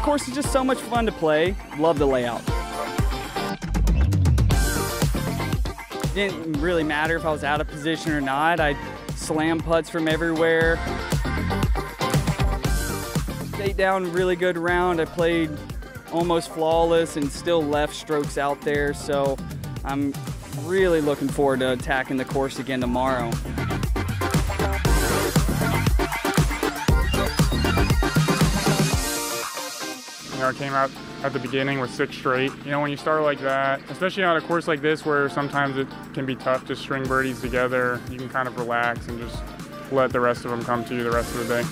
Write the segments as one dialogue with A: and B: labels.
A: course is just so much fun to play. Love the layout. Didn't really matter if I was out of position or not. I slam putts from everywhere. Stayed down really good round. I played almost flawless and still left strokes out there. So I'm really looking forward to attacking the course again tomorrow.
B: I came out at the beginning with 6 straight. You know, when you start like that, especially on a course like this where sometimes it can be tough to string birdies together, you can kind of relax and just let the rest of them come to you the rest of the day.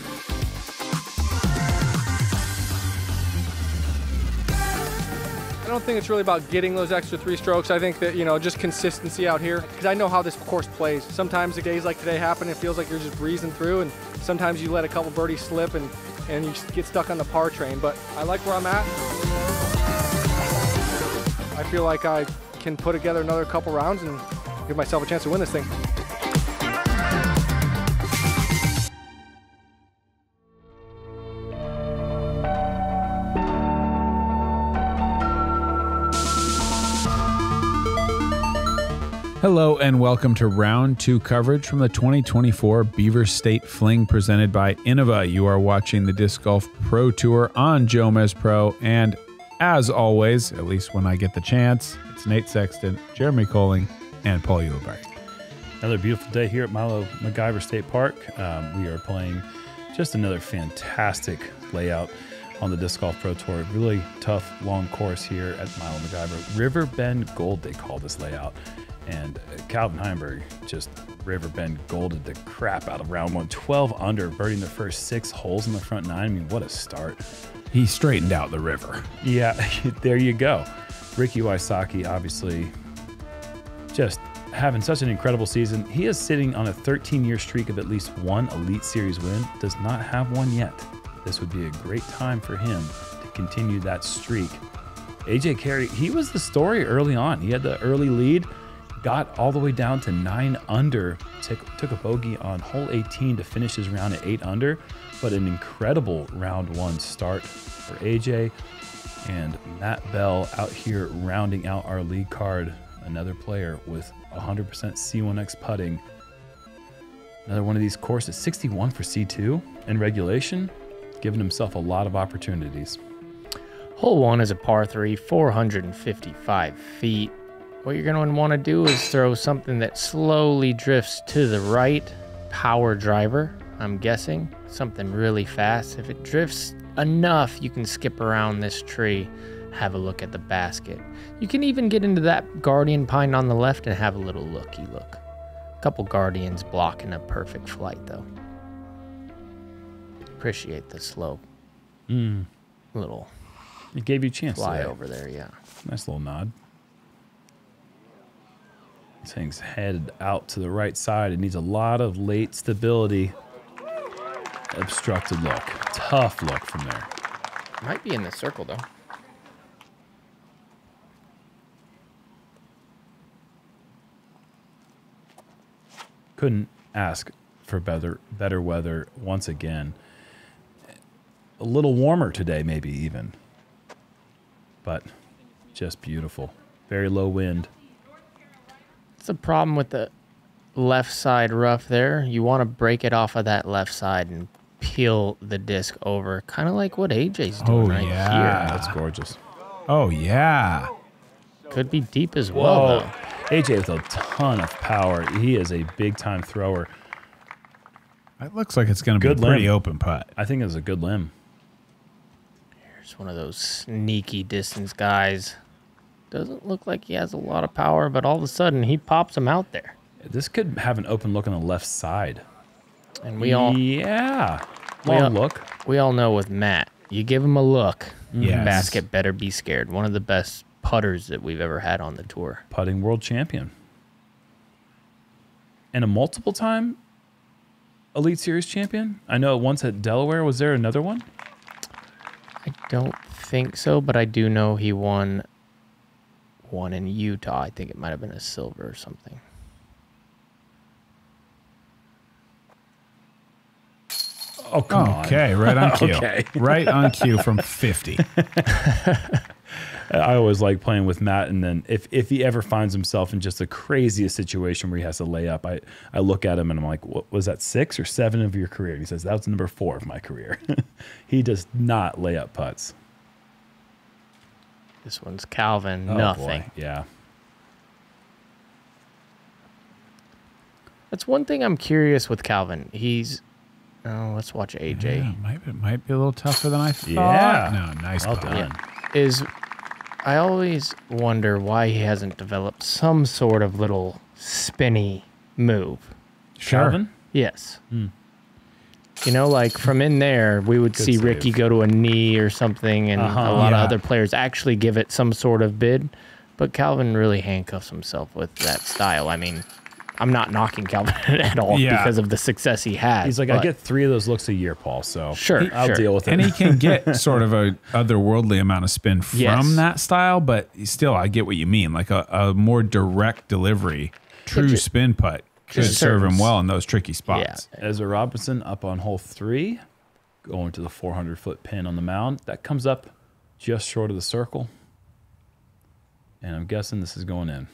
C: I don't think it's really about getting those extra 3 strokes. I think that, you know, just consistency out here, because I know how this course plays. Sometimes the days like today happen, it feels like you're just breezing through, and sometimes you let a couple birdies slip and you get stuck on the par train. But I like where I'm at. I feel like I can put together another couple rounds and give myself a chance to win this thing.
D: Hello and welcome to round 2 coverage from the 2024 Beaver State Fling presented by Innova. You are watching the Disc Golf Pro Tour on JomezPro, and as always, at least when I get the chance, it's Nate Sexton, Jeremy Koling, and Paul Ulibarri.
E: Another beautiful day here at Milo McIver State Park. We are playing just another fantastic layout on the Disc Golf Pro Tour. Really tough, long course here at Milo McIver. River Bend Gold, they call this layout. And Calvin Heimburg just River Bend golded the crap out of round 1. 12 under, birding the first 6 holes in the front 9. I mean, what a start.
D: He straightened out the river.
E: Yeah, there you go. Ricky Wysocki, obviously, just having such an incredible season. He is sitting on a 13-year streak of at least 1 Elite Series win. Does not have one yet. This would be a great time for him to continue that streak. AJ Carey, he was the story early on. He had the early lead. Got all the way down to 9 under, took a bogey on hole 18 to finish his round at 8 under, but an incredible round 1 start for AJ. And Matt Bell out here rounding out our lead card, another player with 100% C1X putting. Another one of these courses, 61 for C2 in regulation, giving himself a lot of opportunities.
F: Hole 1 is a par 3, 455 feet. What you're going to want to do is throw something that slowly drifts to the right. Power driver, I'm guessing. Something really fast. If it drifts enough, you can skip around this tree, have a look at the basket. You can even get into that guardian pine on the left and have a little looky look. A couple guardians blocking a perfect flight, though. Appreciate the slow little
E: It gave you a chance
F: fly
E: today.
F: over there, yeah.
E: Nice little nod. This thing's headed out to the right side. It needs a lot of late stability. Obstructed look. Tough look from there.
F: Might be in the circle, though.
E: Couldn't ask for better weather once again. A little warmer today, maybe even. But just beautiful. Very low wind.
F: It's the problem with the left side rough there. You want to break it off of that left side and peel the disc over, kind of like what AJ's doing right here.
E: That's gorgeous.
D: Oh, yeah.
F: Could be deep as well, though.
E: AJ with a ton of power. He is a big-time thrower.
D: It looks like it's going to be a pretty open putt.
E: I think it's a good limb.
F: Here's one of those sneaky distance guys. Doesn't look like he has a lot of power, but all of a sudden he pops him out there.
E: This could have an open look on the left side.
F: And we all
E: look.
F: We all know with Matt, you give him a look,
D: Yes.
F: basket better be scared. One of the best putters that we've ever had on the tour.
E: Putting world champion. And a multiple time Elite Series champion. I know once at Delaware. Was there another one?
F: I don't think so, but I do know he won one in Utah. I think it might have been a silver or something.
E: Oh, come on.
D: Okay, right on cue.
E: Okay.
D: Right on cue from 50.
E: I always like playing with Matt, and then if he ever finds himself in just the craziest situation where he has to lay up, I look at him and I'm like, what was that, 6 or 7 of your career? And he says, that was number 4 of my career. He does not lay up putts.
F: This one's Calvin.
E: Oh,
F: Nothing.
E: boy. Yeah.
F: That's one thing I'm curious with Calvin. Let's watch AJ.
D: Yeah, might be a little tougher than I thought.
E: Yeah.
D: No, nice
E: Well
D: putt.
E: done.
F: I always wonder why he hasn't developed some sort of little spinny move.
D: Sure.
E: Calvin?
F: Yes. You know, like from in there, we would see
E: save.
F: Ricky go to a knee or something, and a lot of other players actually give it some sort of bid. But Calvin really handcuffs himself with that style. I mean, I'm not knocking Calvin at all because of the success he has.
E: He's like, I get 3 of those looks a year, Paul, so I'll deal with it.
D: And he can get sort of a otherworldly amount of spin from that style, but still, I get what you mean. Like a more direct delivery, true spin putt could serve him well in those tricky spots.
F: Yeah.
E: Ezra Robinson up on hole 3, going to the 400-foot pin on the mound. That comes up just short of the circle. And I'm guessing this is going in.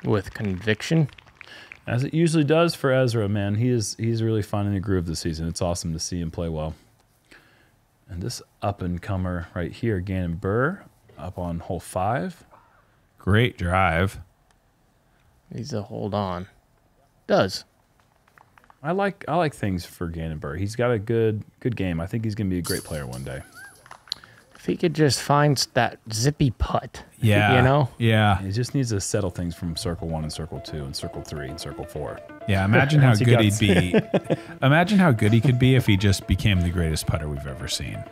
F: With conviction.
E: As it usually does for Ezra, man. He's really finding the groove this season. It's awesome to see him play well. And this up-and-comer right here, Gannon Burr, up on hole 5.
D: Great drive.
F: He's a hold on. Does.
E: I like things for Gannon Burr. He's got a good game. I think he's going to be a great player one day.
F: If he could just find that zippy putt.
D: Yeah.
F: You know?
D: Yeah.
E: He just needs to settle things from circle 1 and circle 2 and circle 3 and circle 4.
D: Yeah, imagine how
E: Once he
D: good
E: got-
D: he'd be. Imagine how good he could be if he just became the greatest putter we've ever seen.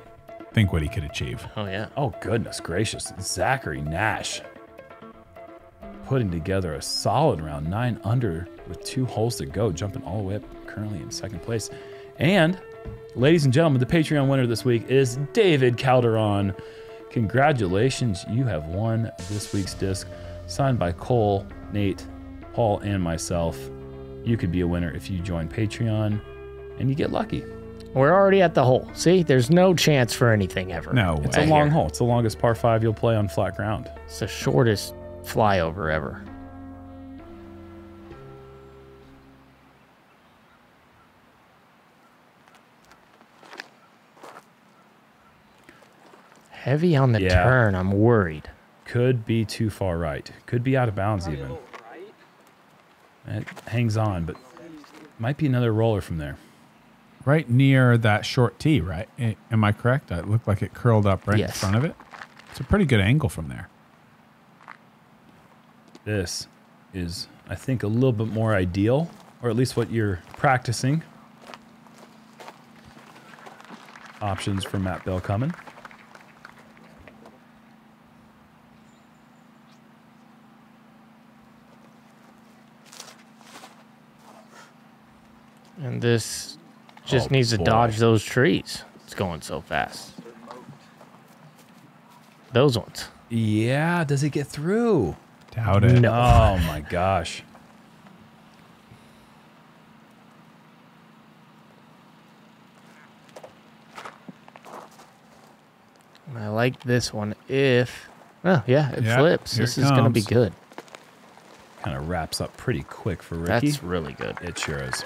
D: Think what he could achieve.
F: Oh, yeah.
E: Oh, goodness gracious. Zachary Nash putting together a solid round, 9 under with 2 holes to go, jumping all the way up currently in 2nd place. And, ladies and gentlemen, the Patreon winner this week is David Calderon. Congratulations, you have won this week's disc, signed by Cole, Nate, Paul, and myself. You could be a winner if you join Patreon, and you get lucky.
F: We're already at the hole. See, there's no chance for anything ever.
D: No way.
E: It's a long hole. It's the longest par 5 you'll play on flat ground.
F: It's the shortest flyover ever. Heavy on the turn. I'm worried.
E: Could be too far right. Could be out of bounds even. It hangs on, but might be another roller from there.
D: Right near that short tee, right? Am I correct? It looked like it curled up right in front of it. It's a pretty good angle from there.
E: This is, I think, a little bit more ideal, or at least what you're practicing. Options for Matt Bell coming.
F: And this just needs to dodge those trees. It's going so fast. Those ones.
E: Yeah, does it get through?
D: Doubt it.
F: No.
E: Oh my gosh.
F: I like this one if... Oh, yeah, it
D: Yeah,
F: flips.
D: here
F: This
D: it
F: is going to be
D: comes.
F: good.
E: Kind of wraps up pretty quick for Ricky.
F: That's really good.
E: It sure is.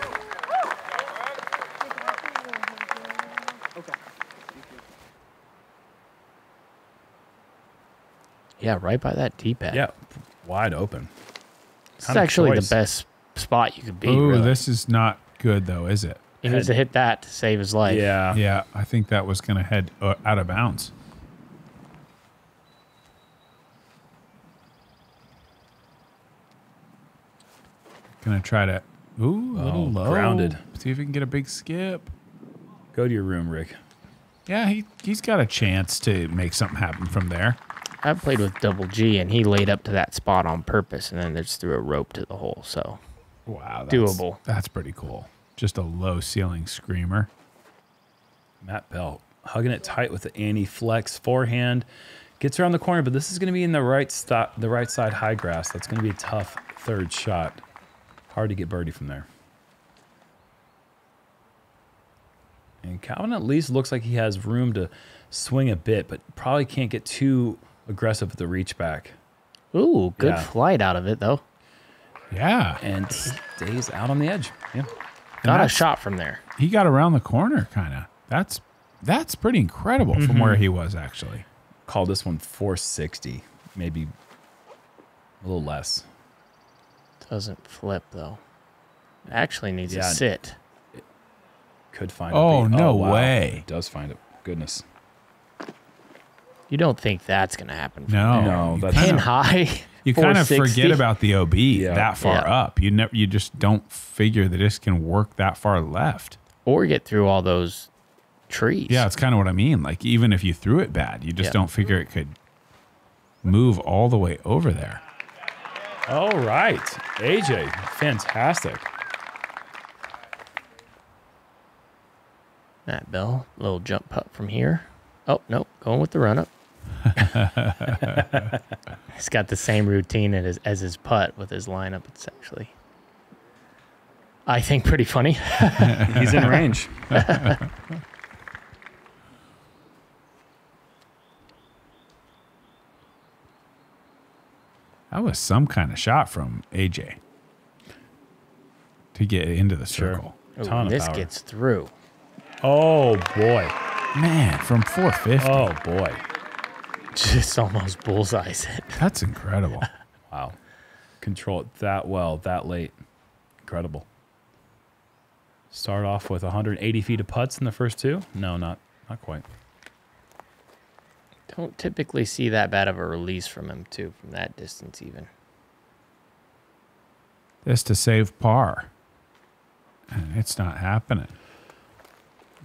F: Yeah, right by that D-pad.
E: Yeah, wide open.
F: It's
E: Kind of
F: actually
E: choice.
F: the best spot you could be.
D: Ooh,
F: really.
D: this is not good though, is it?
F: He needs to hit that to save his life.
E: Yeah.
D: Yeah, I think that was going to head out of bounds. Gonna try to. Ooh, a little low.
E: grounded.
D: See if we can get a big skip.
E: Go to your room, Rick.
D: Yeah, he's got a chance to make something happen from there.
F: I played with Double G, and he laid up to that spot on purpose, and then just threw a rope to the hole. So,
D: Wow,
F: doable.
D: That's pretty cool. Just a low ceiling screamer.
E: Matt Bell hugging it tight with the anti-flex forehand. Gets around the corner, but this is going to be in the right side high grass. That's going to be a tough third shot. Hard to get birdie from there. And Calvin at least looks like he has room to swing a bit, but probably can't get too aggressive with the reach back.
F: Ooh, good flight out of it, though.
D: Yeah.
E: And stays out on the edge. Yeah.
F: Got a shot from there.
D: He got around the corner, kind of. That's pretty incredible from where he was, actually.
E: Call this one 460, maybe a little less.
F: Doesn't flip, though. Actually needs to sit.
E: Could find
D: it. No
E: wow.
D: way.
E: It does find it. Goodness.
F: You don't think that's going to happen?
E: No, that's
F: pin high.
D: You kind of forget about the OB that far up. You just don't figure the disc can work that far left,
F: or get through all those trees.
D: Yeah, it's kind of what I mean. Like even if you threw it bad, you just don't figure it could move all the way over there.
E: All right, AJ, fantastic.
F: Matt Bell, little jump putt from here. Oh, nope, going with the run-up. He's got the same routine as his putt with his lineup. It's actually, I think, pretty funny.
E: He's in range.
D: That was some kind of shot from AJ to get into the circle.
F: Ooh, this gets through.
E: Oh, boy.
D: Man, from 450.
E: Oh, boy.
F: Just almost bullseyes it.
D: That's incredible.
E: Wow. Control it that well, that late. Incredible. Start off with 180 feet of putts in the first two? No, not quite.
F: Don't typically see that bad of a release from him, too, from that distance even.
D: This to save par. And it's not happening.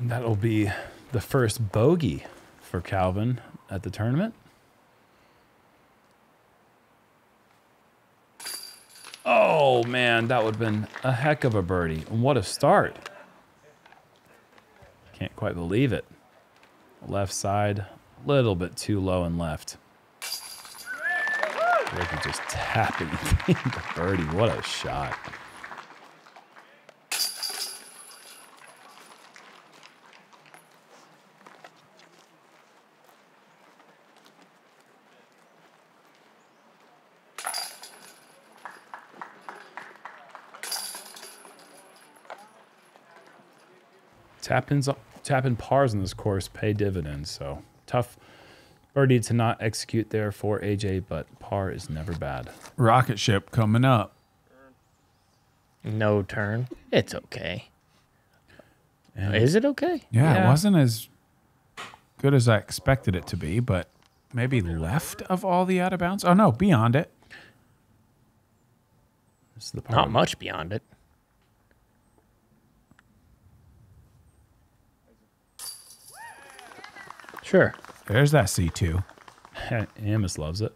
E: That'll be the first bogey for Calvin at the tournament. Oh, man, that would have been a heck of a birdie. And what a start. Can't quite believe it. Left side, a little bit too low and left. Ricky just tapping the birdie. What a shot. Tap-in pars in this course pay dividends, so tough birdie to not execute there for AJ, but par is never bad.
D: Rocket ship coming up.
F: No turn. It's okay. Is it okay?
D: Yeah, it wasn't as good as I expected it to be, but maybe left of all the out of bounds. Oh, no, beyond it.
E: This is the par.
F: Not much beyond it. Sure.
D: There's that C2.
E: Amos loves it.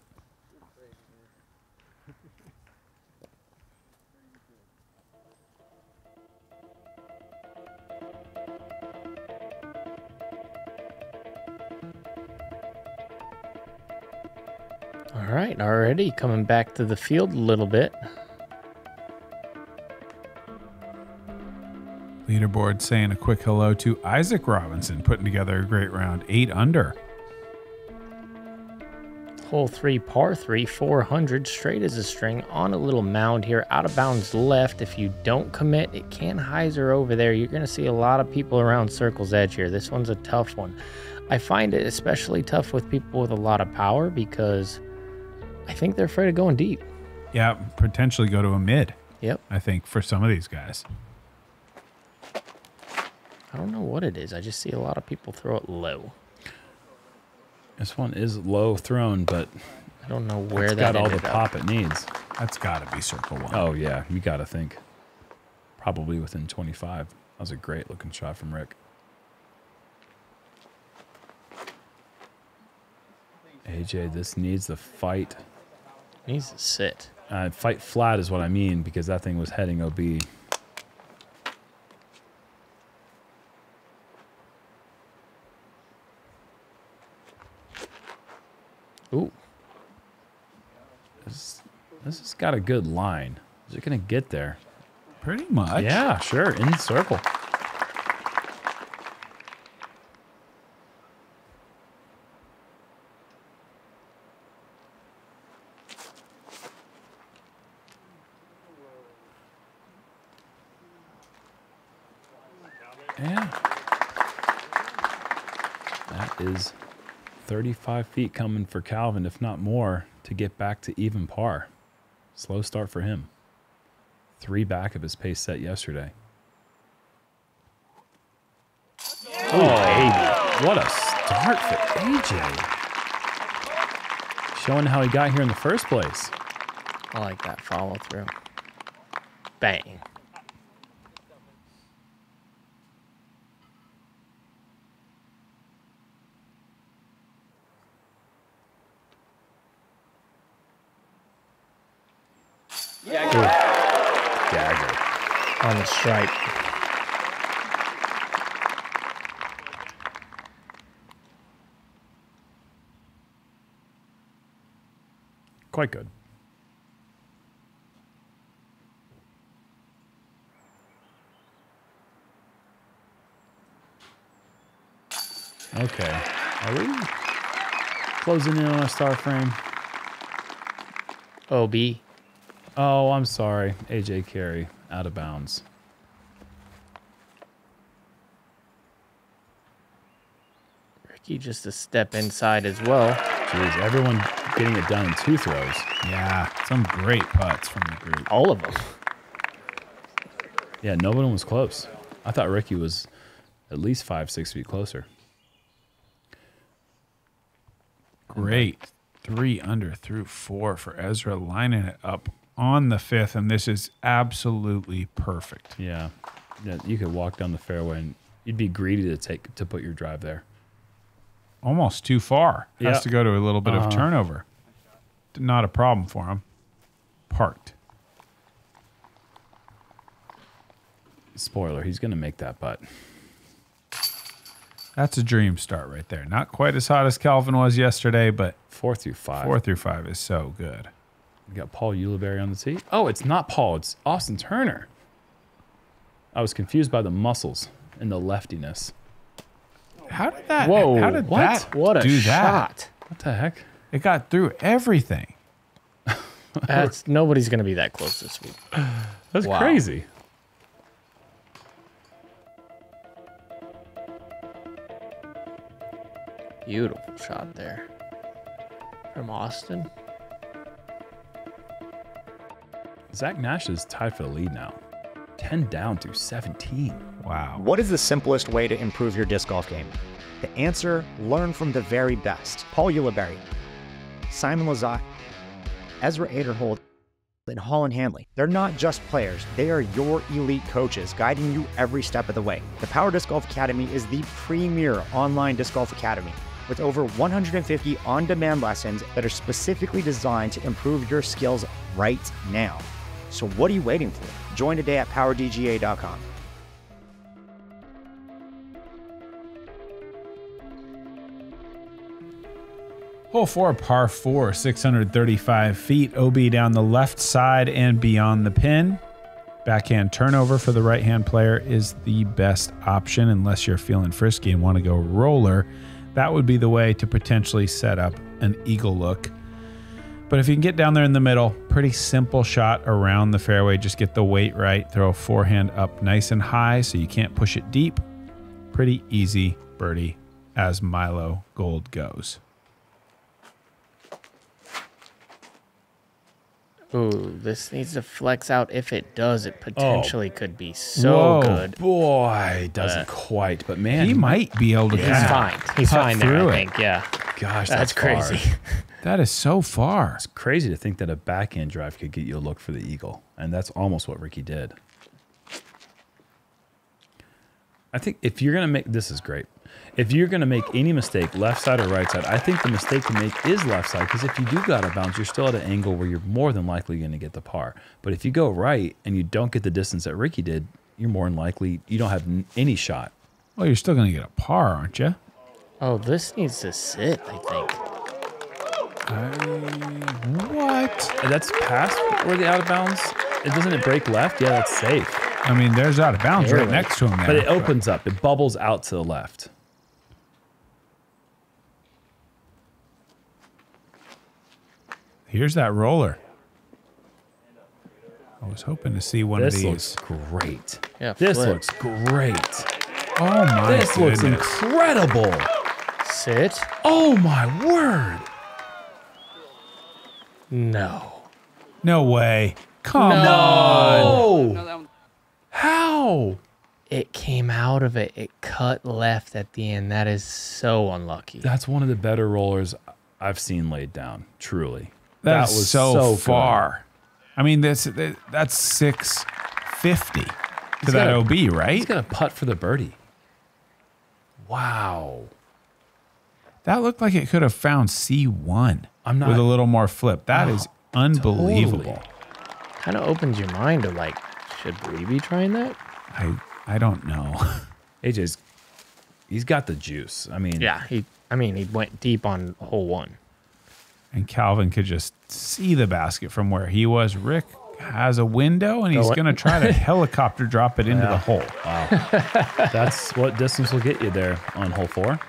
F: All right, already coming back to the field a little bit.
D: Leaderboard saying a quick hello to Isaac Robinson, putting together a great round. 8 under.
F: Hole 3, par 3, 400, straight as a string on a little mound here, out of bounds left. If you don't commit, it can hyzer over there. You're going to see a lot of people around circle's edge here. This one's a tough one. I find it especially tough with people with a lot of power because I think they're afraid of going deep.
D: Yeah, potentially go to a mid.
F: Yep.
D: I think for some of these guys.
F: I don't know what it is. I just see a lot of people throw it low.
E: This one is low thrown, but
F: I don't know where that
E: got all the
F: ended
E: pop
F: up.
E: it needs.
D: That's got to be circle 1.
E: Oh, yeah. You got to think. Probably within 25. That was a great looking shot from Rick. AJ, this needs the fight.
F: Needs to sit.
E: Fight flat is what I mean, because that thing was heading OB.
F: Ooh.
E: This has got a good line. Is it going to get there?
D: Pretty much.
E: Yeah, sure. In the circle. Yeah. That is 35 feet coming for Calvin, if not more, to get back to even par. Slow start for him. 3 back of his pace set yesterday. Oh, baby. What a start for AJ. Showing how he got here in the first place.
F: I like that follow through. Bang.
E: Dagger.
F: On the stripe.
E: Quite good. Okay. Are we closing in on a star frame?
F: OB.
E: Oh, I'm sorry. AJ Carey, out of bounds.
F: Ricky just a step inside as well.
E: Jeez, everyone getting it done in 2 throws.
D: Yeah, some great putts from the group.
F: All of them.
E: Yeah, no one was close. I thought Ricky was at least 5-6 feet closer.
D: Great 3 under through 4 for Ezra, lining it up on the 5th, and this is absolutely perfect.
E: Yeah. Yeah, you could walk down the fairway and you'd be greedy to put your drive there.
D: Almost too far.
E: Yeah.
D: Has to go to a little bit of turnover. Not a problem for him. Parked.
E: Spoiler, he's going to make that putt.
D: That's a dream start right there. Not quite as hot as Calvin was yesterday, but
E: 4 through 5.
D: 4 through 5 is so good.
E: We got Paul Ulibarri on the tee. Oh, it's not Paul. It's Austin Turner. I was confused by the muscles and the leftiness.
D: How did that?
F: Whoa,
D: How did that
F: What a
D: do
F: shot.
D: that?
E: What the heck?
D: It got through everything.
F: Nobody's going to be that close this week.
E: That's
F: Wow.
E: crazy.
F: Beautiful shot there. From Austin.
E: Zach Nash is tied for the lead now. 10 down through 17.
D: Wow.
G: What is the simplest way to improve your disc golf game? The answer, learn from the very best. Paul Ulibarri, Simon Lizotte, Ezra Aderhold, and Holland Hanley. They're not just players, they are your elite coaches guiding you every step of the way. The Power Disc Golf Academy is the premier online disc golf academy with over 150 on-demand lessons that are specifically designed to improve your skills right now. So what are you waiting for? Join today at PowerDGA.com.
D: Hole 4, par 4, 635 feet. OB down the left side and beyond the pin. Backhand turnover for the right-hand player is the best option unless you're feeling frisky and want to go roller. That would be the way to potentially set up an eagle look. But if you can get down there in the middle, pretty simple shot around the fairway. Just get the weight right. Throw a forehand up nice and high so you can't push it deep. Pretty easy birdie as Milo Gold goes.
F: Ooh, this needs to flex out. If it does, it potentially could be so good.
E: Boy, doesn't quite, but man.
D: He might be able to
F: He's fine. He's fine there, I think. Yeah.
E: Gosh,
F: That's crazy.
D: That is so far.
E: It's crazy to think that a backhand drive could get you a look for the eagle, and that's almost what Ricky did. I think if you're going to make, this is great. If you're going to make any mistake, left side or right side, I think the mistake to make is left side, because if you do go out of bounds, you're still at an angle where you're more than likely going to get the par. But if you go right and you don't get the distance that Ricky did, you're more than likely, you don't have any shot.
D: Well, you're still going to get a par, aren't you?
F: Oh, this needs to sit, I think.
D: What?
E: And that's past where the out of bounds. Doesn't it break left? Yeah, that's safe.
D: I mean, there's out of bounds right next to him there.
E: But it opens up. It bubbles out to the left.
D: Here's that roller. I was hoping to see one of these.
E: This looks great.
F: Yeah,
E: This
F: flip.
E: looks great.
D: Oh my
E: This looks
D: goodness.
E: incredible.
F: Sit.
E: Oh my word.
F: No.
D: No way. Come on.
E: Oh, how?
F: It came out of it. It cut left at the end. That is so unlucky.
E: That's one of the better rollers I've seen laid down. Truly,
D: That was so
E: good.
D: far. I mean, that's 650 to that
E: gotta-
D: OB, right?
E: He's got a putt for the birdie. Wow.
D: That looked like it could have found C1
E: I'm not-
D: with a little more flip. That is unbelievable.
F: Kind of opens your mind to like, should we be trying that?
D: I don't know.
E: AJ's, he's got the juice. I mean,
F: Yeah. He went deep on hole 1.
D: And Calvin could just see the basket from where he was. Rick has a window, and he's
F: Go it.
D: going to try to helicopter drop it into the hole.
E: that's what distance will get you there on hole 4.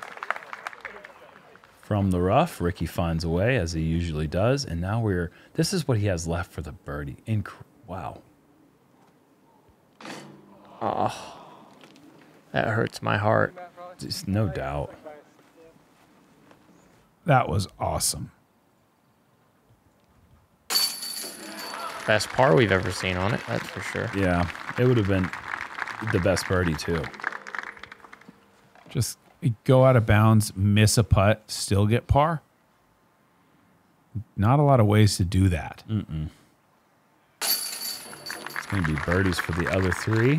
E: From the rough, Ricky finds a way, as he usually does, and now this is what he has left for the birdie. Wow.
F: That hurts my heart.
E: Just no doubt.
D: That was awesome.
F: Best par we've ever seen on it, that's for sure.
E: Yeah, it would have been the best birdie, too.
D: Just go out of bounds, miss a putt, still get par. Not a lot of ways to do that.
E: It's going to be birdies for the other 3.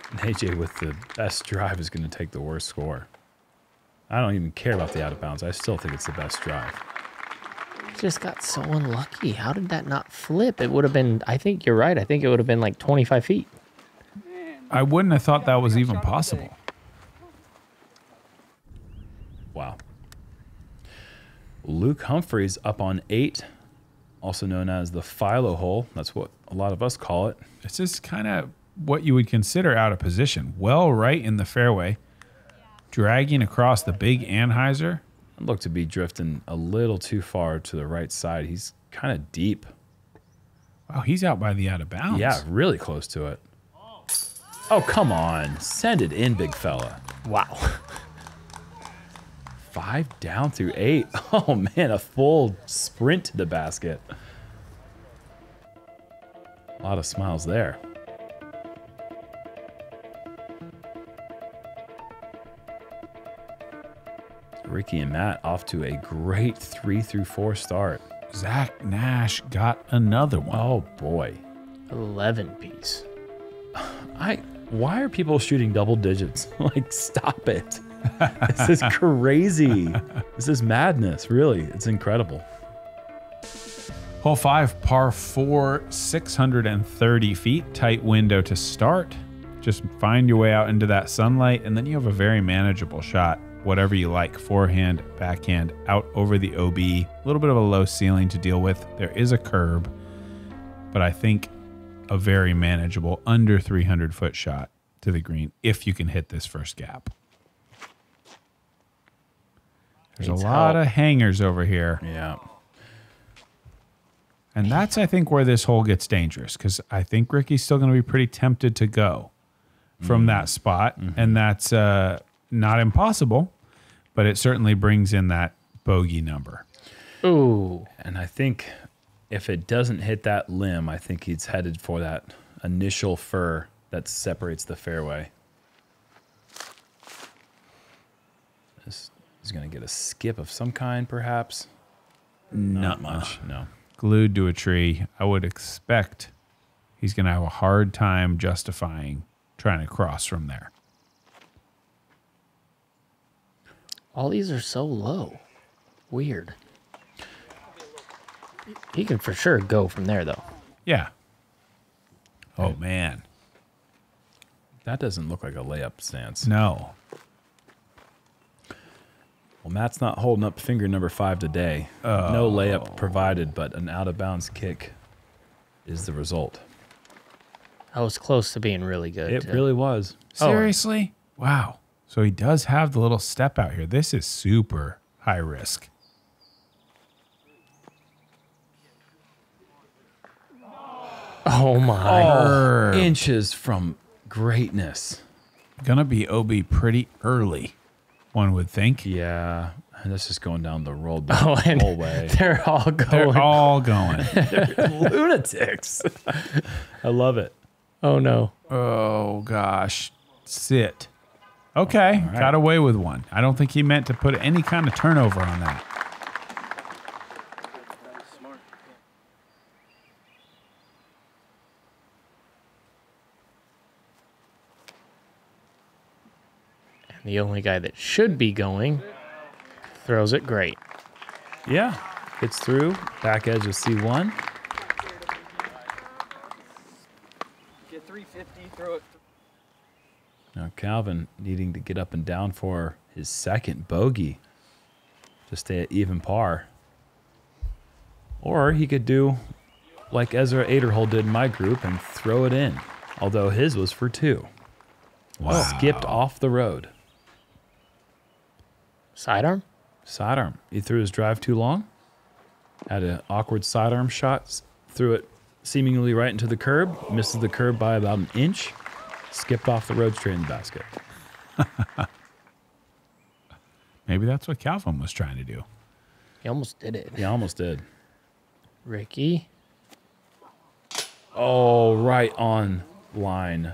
E: And AJ with the best drive is going to take the worst score. I don't even care about the out of bounds. I still think it's the best drive.
F: Just got so unlucky. How did that not flip? It would have been, I think you're right. I think it would have been like 25 feet.
D: I wouldn't have thought that was even possible.
E: Wow. Luke Humphreys up on 8, also known as the Philo hole. That's what a lot of us call it.
D: It's just kind of what you would consider out of position. Well, right in the fairway, dragging across the big anhyzer.
E: It looked to be drifting a little too far to the right side. He's kind of deep.
D: Wow, he's out by the out of bounds.
E: Yeah, really close to it. Oh, come on. Send it in, big fella.
F: Wow.
E: 5 down through 8. Oh, man, a full sprint to the basket. A lot of smiles there. Ricky and Matt off to a great 3 through 4 start.
D: Zach Nash got another one.
E: Oh, boy.
F: 11 piece.
E: Why are people shooting double digits? Like, stop it. This is crazy. This is madness, really. It's incredible.
D: Hole 5, par 4, 630 feet. Tight window to start. Just find your way out into that sunlight, and then you have a very manageable shot. Whatever you like, forehand, backhand, out over the OB. A little bit of a low ceiling to deal with. There is a curb, but I think a very manageable under 300-foot shot to the green if you can hit this first gap. There's
F: Needs
D: a lot
F: help.
D: of hangers over here.
E: Yeah.
D: And that's, I think, where this hole gets dangerous, because I think Ricky's still going to be pretty tempted to go from that spot. And that's not impossible, but it certainly brings in that bogey number.
F: Ooh.
E: And I think if it doesn't hit that limb, I think he's headed for that initial fur that separates the fairway. This is going to get a skip of some kind, perhaps. Not much, no.
D: Glued to a tree. I would expect he's going to have a hard time justifying trying to cross from there.
F: All these are so low. Weird. He can for sure go from there, though.
D: Yeah. Oh, man.
E: That doesn't look like a layup stance.
D: No.
E: Well, Matt's not holding up finger number 5 today. No layup provided, but an out-of-bounds kick is the result.
F: That was close to being really good.
E: It
F: too.
E: really was.
D: Seriously? Wow. So he does have the little step out here. This is super high risk.
F: Oh, my.
E: Inches from greatness.
D: Gonna be OB pretty early, one would think.
E: Yeah. And this is going down the road the
F: and
E: whole way.
F: they're all going.
D: They're all going.
E: Lunatics. I love it.
F: Oh, no.
D: Oh, gosh. Sit. Okay,
E: right.
D: got away with one. I don't think he meant to put any kind of turnover on that.
F: And the only guy that should be going throws it great.
E: Yeah. Gets through. Back edge of C1.
A: Get 350, throw it.
E: Now Calvin needing to get up and down for his second bogey to stay at even par. Or he could do like Ezra Aderhold did in my group and throw it in, although his was for 2.
D: Wow.
E: Skipped off the road.
F: Sidearm?
E: Sidearm. He threw his drive too long. Had an awkward sidearm shot. Threw it seemingly right into the curb. Misses the curb by about an inch. Skipped off the road straight in the basket.
D: Maybe that's what Calvin was trying to do.
F: He almost did it.
E: He almost did.
F: Ricky.
E: Oh, right on line.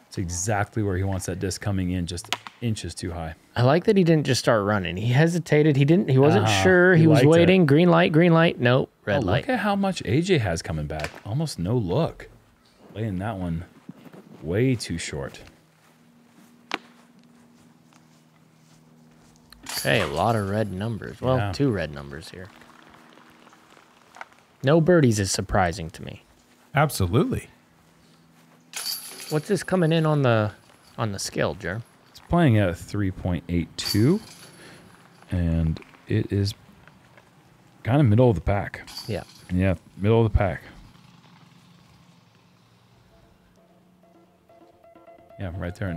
E: It's exactly where he wants that disc coming in, just inches too high.
F: I like that he didn't just start running. He hesitated. He wasn't sure.
E: He
F: He was
E: liked
F: waiting. Green light, green light. Nope. Red light.
E: Look at how much AJ has coming back. Almost no look. Laying that one way too short.
F: Okay, a lot of red numbers. Well,
E: Yeah.
F: 2 red numbers here. No birdies is surprising to me.
D: Absolutely.
F: What's this coming in on the scale, Jerm?
E: It's playing at 3.82, and it is kind of middle of the pack.
F: Yeah.
E: Yeah, middle of the pack. Yeah, right there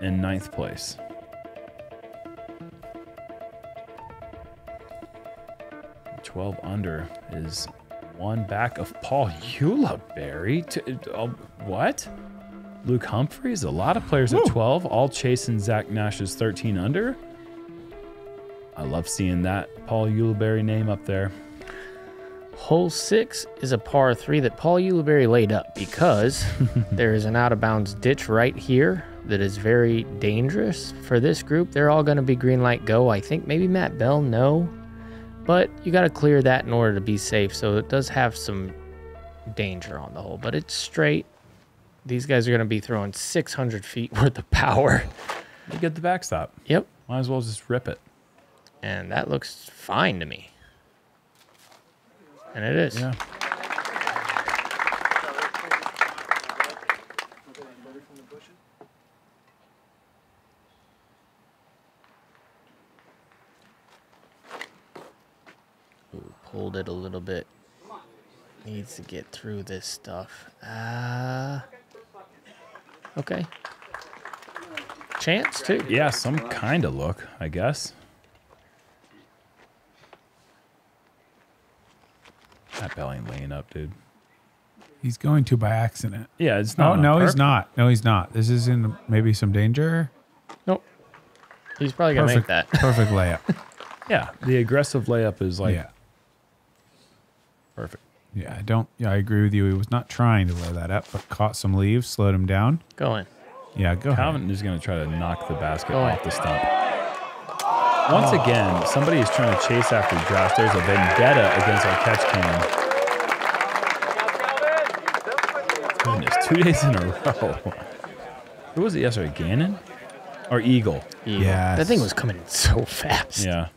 E: in 9th place. "12 under" is 1 back of Paul Ulibarri. What? Luke Humphreys? A lot of players at 12, all chasing Zach Nash's 13 under. I love seeing that Paul Ulibarri name up there.
F: Hole 6 is a par 3 that Paul Ulibarri laid up because there is an out-of-bounds ditch right here that is very dangerous for this group. They're all going to be green light go. I think maybe Matt Bell, no. But you got to clear that in order to be safe, so it does have some danger on the hole. But it's straight. These guys are going to be throwing 600 feet worth of power.
E: You get the backstop.
F: Yep.
E: Might as well just rip it.
F: And that looks fine to me. And it is.
E: Yeah.
F: Ooh, pulled it a little bit. Needs to get through this stuff. Okay. Chance, too.
E: Yeah, some kind of look, I guess. That Bell ain't laying up, dude.
D: He's going to by accident.
E: Yeah, it's
D: No,
E: not.
D: no,
E: on
D: he's
E: purpose.
D: not. No, he's not. This is in maybe some danger.
F: Nope. He's probably going to make
D: Perfect,
F: that.
D: perfect layup.
E: Yeah, the aggressive layup is like
D: Yeah.
E: perfect.
D: Yeah, I agree with you. He was not trying to lay that up, but caught some leaves, slowed him down.
F: Go in.
D: Yeah, go ahead.
E: Calvin is going to try to knock the basket
F: Go
E: off
F: ahead.
E: the stump. Once again, somebody is trying to chase after Josh. There's a vendetta against our catch cam. Goodness, 2 days in a row. Who was it yesterday? Gannon? Or Eagle?
F: Eagle.
D: Yes.
F: That thing was coming in so fast.
E: Yeah.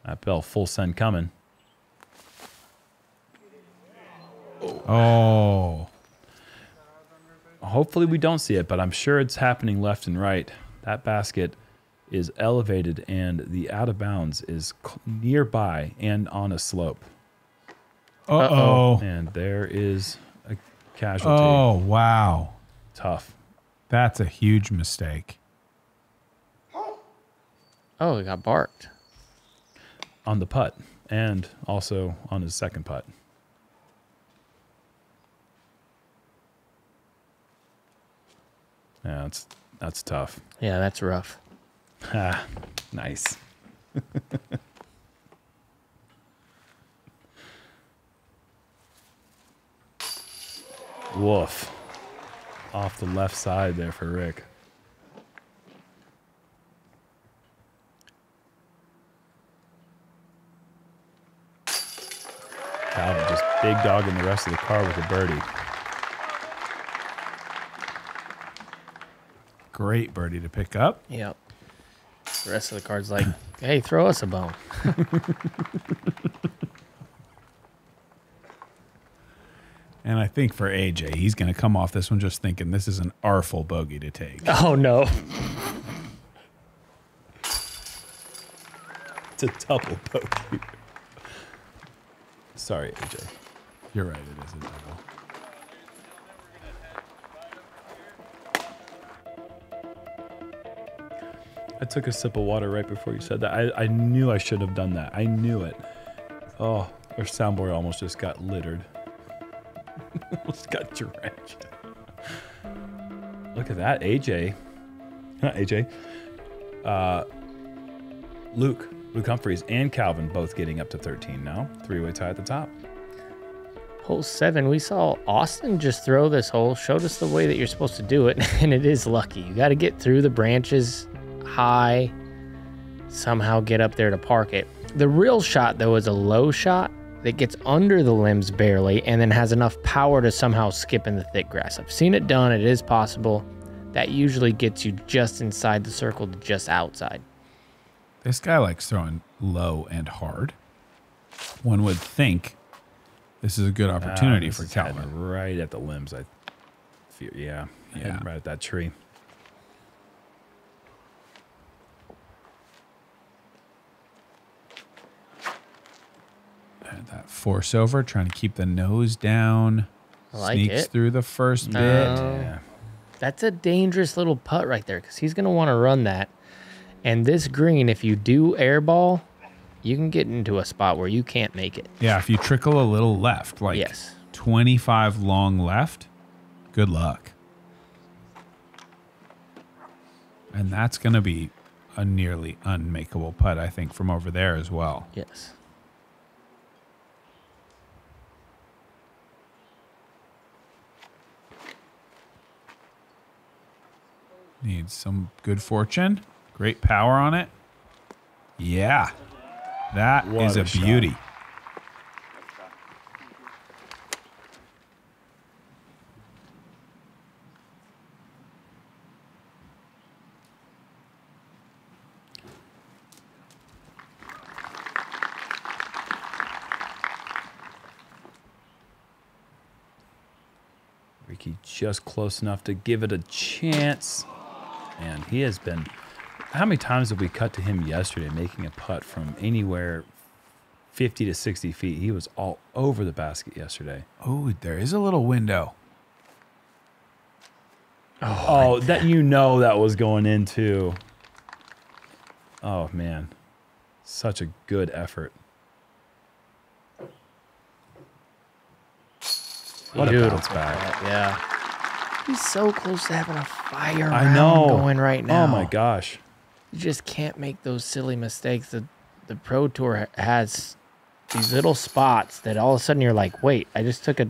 E: That Bell full send coming.
D: Oh.
E: Hopefully we don't see it, but I'm sure it's happening left and right. That basket is elevated and the out of bounds is nearby and on a slope.
D: Uh-oh.
E: And there is a casualty.
D: Oh, wow.
E: Tough.
D: That's a huge mistake.
F: Oh, he got barked.
E: On the putt and also on his second putt. Yeah, that's tough.
F: Yeah, that's rough.
E: Ah, nice. Woof. Off the left side there for Rick. Calvin just big dogging the rest of the car with a birdie.
D: Great birdie to pick up.
F: Yep. The rest of the card's like, hey, throw us a bone.
D: And I think for AJ, he's going to come off this one just thinking this is an artful bogey to take.
F: Oh, no.
E: It's a double bogey. Sorry, AJ.
D: You're right, it is a double.
E: I took a sip of water right before you said that. I knew I should have done that. I knew it. Oh, our soundboard almost just got littered. Almost got drenched. Look at that, AJ. Not AJ. Luke Humphreys and Calvin both getting up to 13 now. Three-way tie at the top.
F: Hole 7, we saw Austin just throw this hole, showed us the way that you're supposed to do it, and it is lucky. You got to get through the branches high, somehow get up there to park it. The real shot, though, is a low shot that gets under the limbs barely and then has enough power to somehow skip in the thick grass. I've seen it done. It is possible. That usually gets you just inside the circle to just outside.
D: This guy likes throwing low and hard. One would think this is a good opportunity for Calvin.
E: Right at the limbs, I feel. Yeah. Right at that tree.
D: And that force over, trying to keep the nose down.
F: I like
D: Sneaks
F: it.
D: through the first bit.
F: Yeah. That's a dangerous little putt right there because he's going to want to run that. And this green, if you do airball, you can get into a spot where you can't make it.
D: Yeah, if you trickle a little left, like
F: Yes.
D: 25 long left, good luck. And that's going to be a nearly unmakeable putt, I think, from over there as well.
F: Yes.
D: Needs some good fortune. Great power on it. Yeah. That is a beauty.
E: Ricky just close enough to give it a chance. And he has been... How many times did we cut to him yesterday making a putt from anywhere 50 to 60 feet? He was all over the basket yesterday.
D: Oh, there is a little window.
E: Oh, that that was going into. Oh, man. Such a good effort. What a bounce back.
F: Yeah. He's so close to having a fire
E: I
F: round
E: know.
F: going right now.
E: Oh, my gosh.
F: You just can't make those silly mistakes. The Pro Tour has these little spots that all of a sudden you're like, wait, I just took a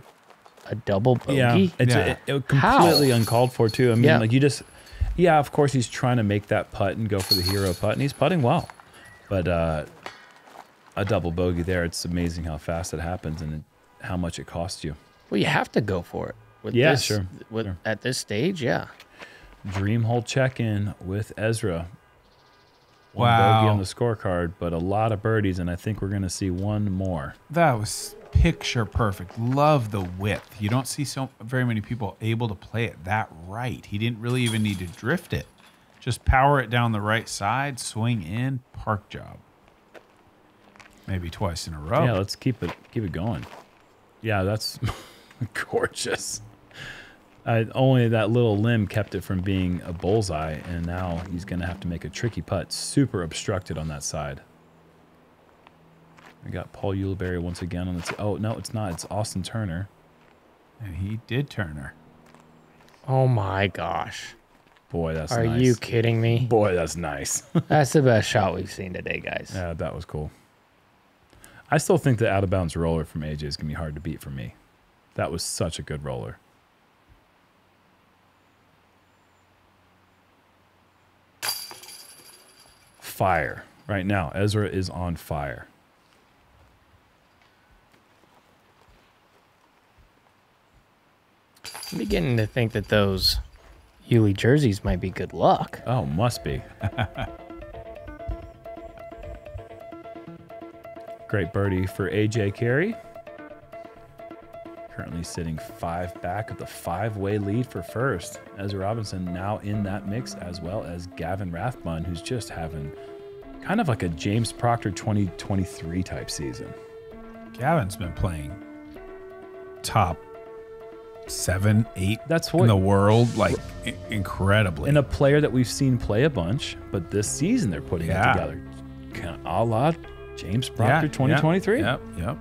F: double bogey?
E: Yeah, it completely uncalled for, too. I mean, like you just... Yeah, of course, he's trying to make that putt and go for the hero putt, and he's putting well. But a double bogey there, it's amazing how fast it happens and how much it costs you.
F: Well, you have to go for it. With
E: Yeah,
F: this,
E: sure.
F: At this stage, yeah.
E: Dream hole check-in with Ezra. One
D: Wow.
E: bogey on the scorecard, but a lot of birdies, and I think we're going to see one more.
D: That was picture perfect. Love the width. You don't see very many people able to play it that right. He didn't really even need to drift it. Just power it down the right side, swing in, park job. Maybe twice in a row.
E: Yeah, let's keep it going. Yeah, that's gorgeous. Only that little limb kept it from being a bullseye, and now he's going to have to make a tricky putt. Super obstructed on that side. We got Paul Ulibarri once again on the... Oh, no, it's not. It's Austin Turner.
D: And he did Turner.
F: Oh, my gosh.
E: Boy, that's
F: Are
E: nice.
F: you kidding me?
E: Boy, that's nice.
F: That's the best shot we've seen today, guys.
E: Yeah, that was cool. I still think the out of bounds roller from AJ is going to be hard to beat for me. That was such a good roller. Fire. Right now, Ezra is on fire.
F: I'm beginning to think that those Uli jerseys might be good luck.
E: Oh, must be. Great birdie for AJ Carey. Currently sitting 5 back of the 5-way lead for first. Ezra Robinson now in that mix, as well as Gavin Rathbun, who's just having kind of like a James Proctor 2023 type season.
D: Gavin's been playing top 7, 8
E: That's what
D: in the world, like incredibly.
E: in a player that we've seen play a bunch, but this season they're putting it together. Kind of a la James Proctor 2023.
D: Yep.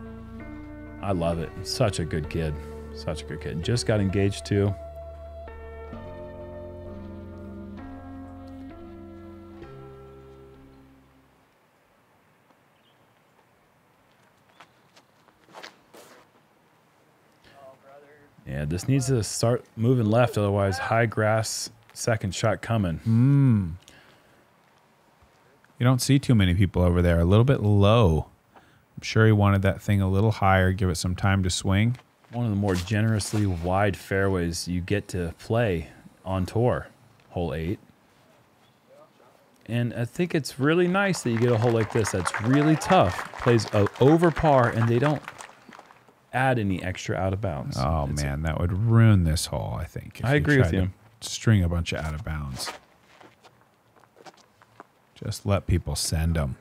E: I love it. Such a good kid. Such a good kid. Just got engaged too. Yeah, this needs to start moving left, otherwise high grass second shot coming.
D: You don't see too many people over there. A little bit low. I'm sure he wanted that thing a little higher, give it some time to swing.
E: One of the more generously wide fairways you get to play on tour, hole 8. And I think it's really nice that you get a hole like this that's really tough, plays over par, and they don't add any extra out of bounds.
D: Oh, man, that would ruin this hole, I think. If
E: I agree with
D: tried
E: you.
D: to string a bunch of out of bounds. Just let people send them.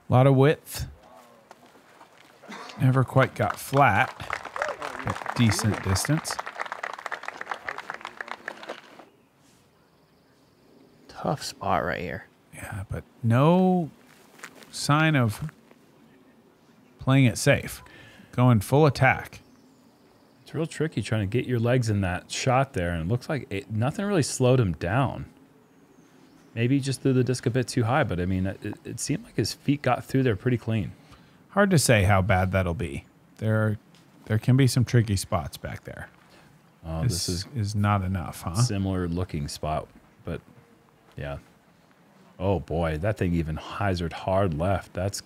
D: A lot of width. Never quite got flat, but decent distance.
F: Tough spot right here.
D: Yeah, but no sign of playing it safe. Going full attack.
E: It's real tricky trying to get your legs in that shot there, and it looks like nothing really slowed him down. Maybe he just threw the disc a bit too high, but I mean, it seemed like his feet got through there pretty clean.
D: Hard to say how bad that'll be. There can be some tricky spots back there.
E: Oh,
D: this is not enough, huh?
E: Similar looking spot, but yeah. Oh boy, that thing even hyzered hard left. That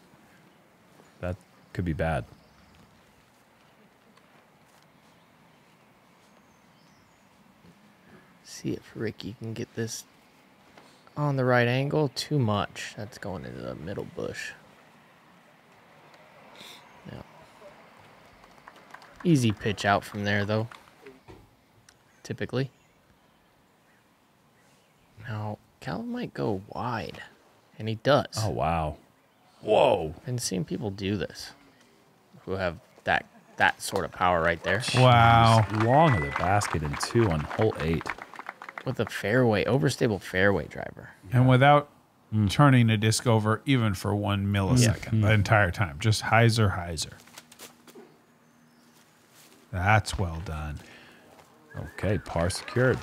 E: could be bad.
F: See if Ricky can get this on the right angle. Too much. That's going into the middle bush. Yeah. Easy pitch out from there, though. Typically. Now, Calvin might go wide. And he does.
E: Oh, wow. Whoa.
F: I've seen people do this. Who have that sort of power right there.
D: Wow.
E: Long of the basket in 2 on hole 8.
F: With a fairway, overstable fairway driver.
D: And without turning the disc over even for 1 millisecond the entire time. Just hyzer. That's well done.
E: Okay, par secured.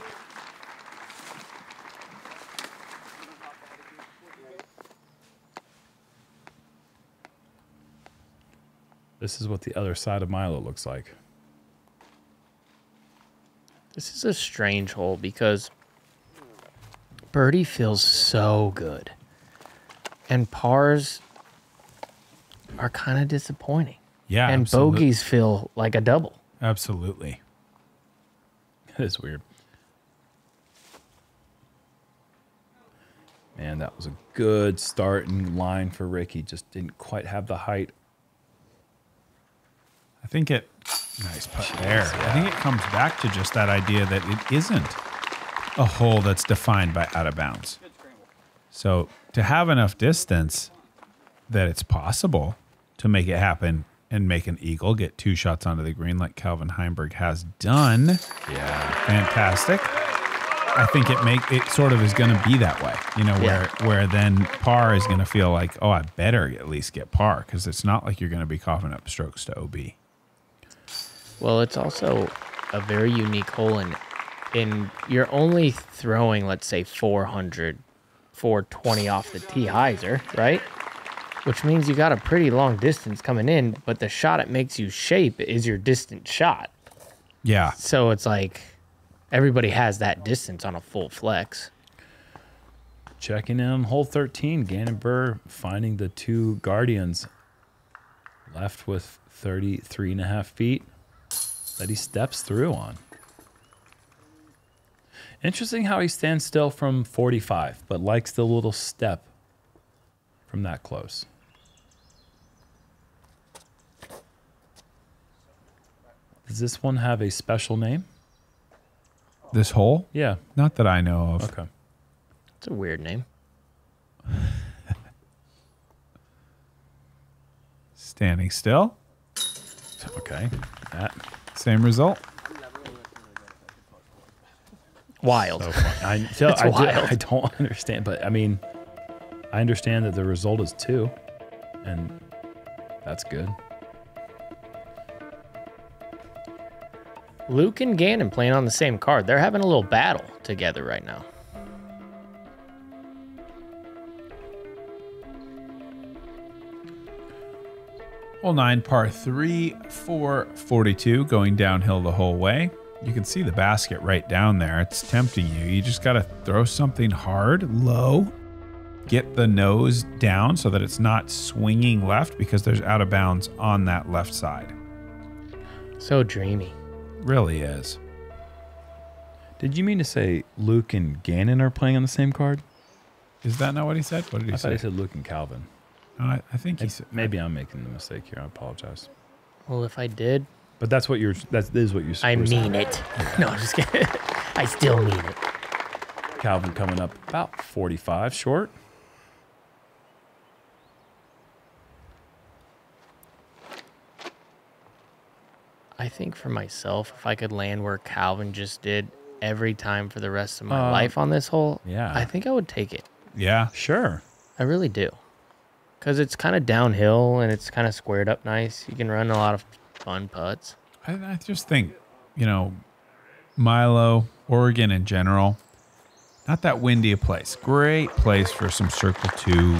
E: This is what the other side of Milo looks like.
F: This is a strange hole because birdie feels so good. And pars are kind of disappointing.
D: Yeah,
F: and
D: absolutely.
F: bogeys feel like a double.
D: Absolutely.
E: It is weird. Man, that was a good starting line for Ricky. Just didn't quite have the height.
D: I think nice putt there. I think it comes back to just that idea that it isn't a hole that's defined by out of bounds. So to have enough distance that it's possible to make it happen and make an eagle, get 2 shots onto the green like Calvin Heimburg has done.
E: Yeah.
D: Fantastic. I think it sort of is going to be that way, you know, where then par is going to feel like, oh, I better at least get par, because it's not like you're going to be coughing up strokes to OB.
F: Well, it's also a very unique hole in you're only throwing, let's say, 400, 420 off the tee hyzer, right? Which means you got a pretty long distance coming in, but the shot it makes you shape is your distant shot.
D: Yeah.
F: So it's like everybody has that distance on a full flex.
E: Checking in on hole 13, Gannon Buhr finding the two Guardians left with 33.5 feet that he steps through on. Interesting how he stands still from 45, but likes the little step from that close. Does this one have a special name?
D: This hole?
E: Yeah.
D: Not that I know of.
E: Okay.
F: It's a weird name.
D: Standing still.
E: Okay. That.
D: Same result.
F: Wild.
E: So fun. I don't understand, but I mean, I understand that the result is 2, and that's good.
F: Luke and Gannon playing on the same card. They're having a little battle together right now.
D: Hole 9, par 3, 442, going downhill the whole way. You can see the basket right down there. It's tempting you. You just got to throw something hard, low, get the nose down so that it's not swinging left, because there's out of bounds on that left side.
F: So dreamy.
D: Really is.
E: Did you mean to say Luke and Gannon are playing on the same card?
D: Is that not what he said? What did he
E: I
D: say?
E: thought he said Luke and Calvin.
D: I think he said.
E: Maybe I'm making the mistake here. I apologize.
F: Well, if I did,
E: But that's what you're. That is what you.
F: I mean it. No, I'm just kidding. I still mean it.
E: Calvin coming up about 45 short.
F: I think for myself, if I could land where Calvin just did every time for the rest of my life on this hole,
E: yeah.
F: I think I would take it.
D: Yeah.
E: Sure.
F: I really do. Because it's kind of downhill and it's kind of squared up nice. You can run a lot of fun putts.
D: I just think, you know, Milo, Oregon in general, not that windy a place. Great place for some Circle 2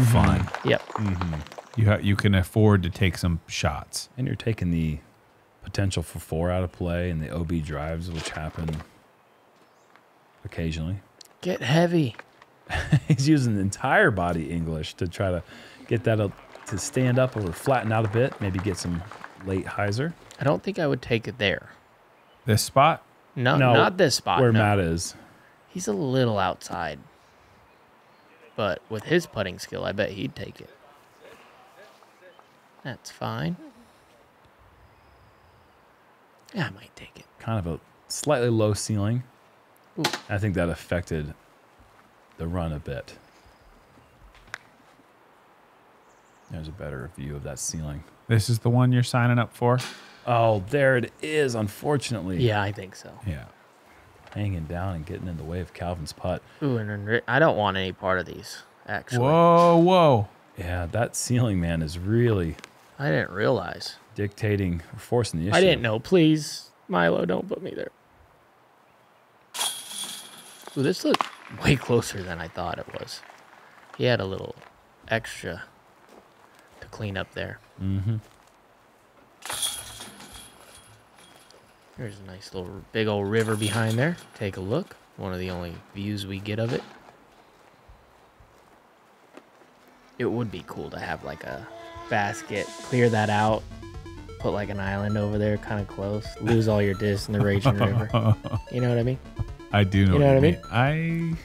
D: fun.
F: Yep.
D: You can afford to take some shots.
E: And you're taking the potential for 4 out of play and the OB drives, which happen occasionally.
F: Get heavy.
E: He's using the entire body English to try to get that to stand up or flatten out a bit, maybe get some late hyzer.
F: I don't think I would take it there.
D: This spot?
F: No, not this spot.
E: Where
F: no.
E: Matt is.
F: He's a little outside. But with his putting skill, I bet he'd take it. That's fine. Yeah, I might take it.
E: Kind of a slightly low ceiling.
F: Ooh.
E: I think that affected the run a bit. There's a better view of that ceiling.
D: This is the one you're signing up for?
E: Oh, there it is, unfortunately.
F: Yeah, I think so.
D: Yeah.
E: Hanging down and getting in the way of Calvin's putt.
F: Ooh, and I don't want any part of these, actually.
D: Whoa.
E: Yeah, that ceiling, man, is really
F: I didn't realize.
E: dictating, forcing the issue.
F: I didn't know. Please, Milo, don't put me there. Ooh, this looked way closer than I thought it was. He had a little extra to clean up there.
E: Mm-hmm.
F: There's a nice little big old river behind there. Take a look. One of the only views we get of it. It would be cool to have like a basket, clear that out, put like an island over there kind of close, lose all your discs in the raging river. You know what I mean?
D: I do know,
F: You know
D: what
F: what I
D: you mean.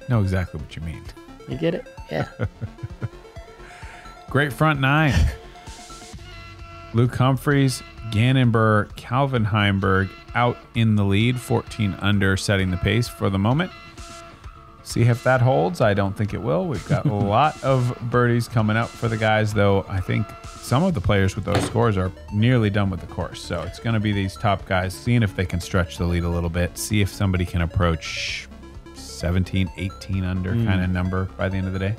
D: I know exactly what you mean.
F: You get it? Yeah.
D: Great front 9. Luke Humphreys, Gannon Buhr, Calvin Heimburg out in the lead, 14 under, setting the pace for the moment. See if that holds. I don't think it will. We've got a lot of birdies coming up for the guys, though. I think some of the players with those scores are nearly done with the course. So it's going to be these top guys seeing if they can stretch the lead a little bit, see if somebody can approach 17, 18 under kind of number by the end of the day.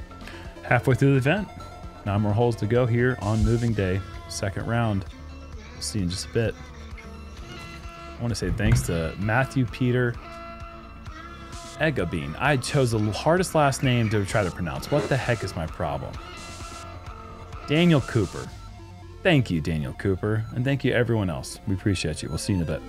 E: Halfway through the event, 9 more holes to go here on moving day, second round. We'll see in just a bit. I want to say thanks to Matthew Peter Egabine. I chose the hardest last name to try to pronounce. What the heck is my problem? Daniel Cooper. Thank you, Daniel Cooper. And thank you, everyone else. We appreciate you. We'll see you in a bit.